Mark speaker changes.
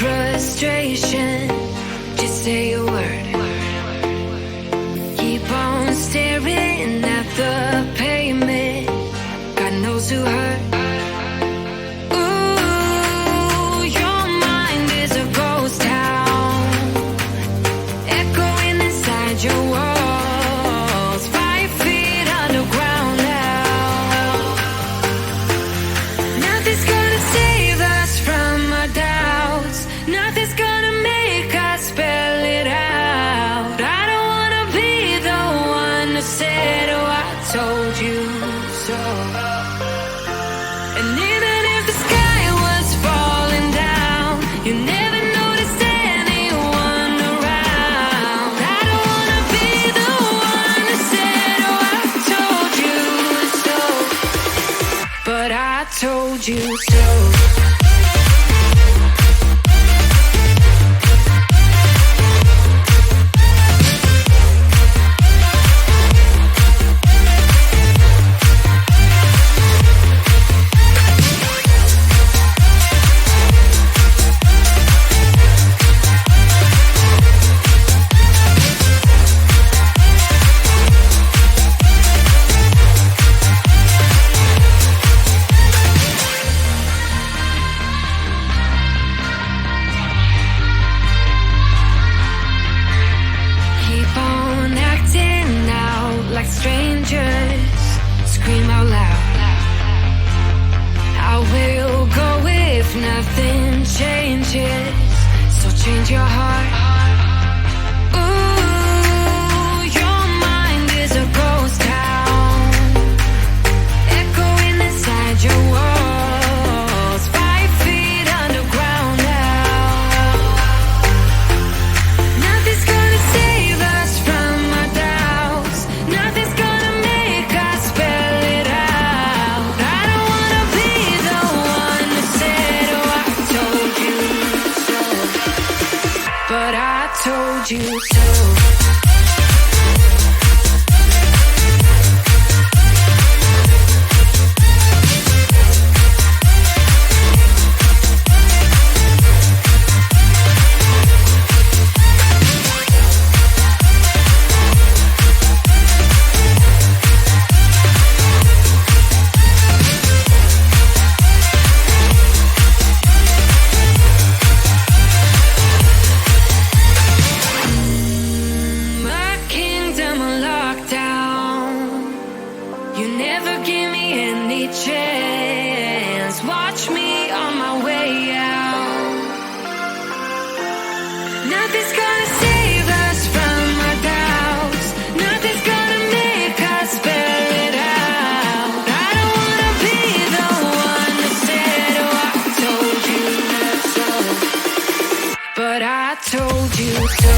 Speaker 1: frustration, just say a word. Keep on staring at the pavement, God knows who hurt. Ooh, your mind is a ghost town, echoing inside your walls, 5 feet underground now. Nothing's gonna save us from our doubts, nothing's gonna make us spell it out. I don't wanna be the one who said, oh, I told you so. And even if the sky was falling down, you never noticed anyone around. I don't wanna be the one who said, oh, I told you so, but I told you so. like strangers. Scream out loud. I will go if nothing changes. So change your heart. Ooh, your mind is a ghost town, echoing inside your walls. 5 feet underground now. Nothing's gonna save us from our doubts. Nothing's gonna make us spell it out. I don't wanna be the one that said, oh, I told you so. But I told you so. My kingdom on lockdown. You never give me any chance. Watch me on my way out. Nothing's gonna save us from our doubts. Nothing's gonna make us spell it out. I don't wanna be the one that said, oh, I told you so. But I told you so.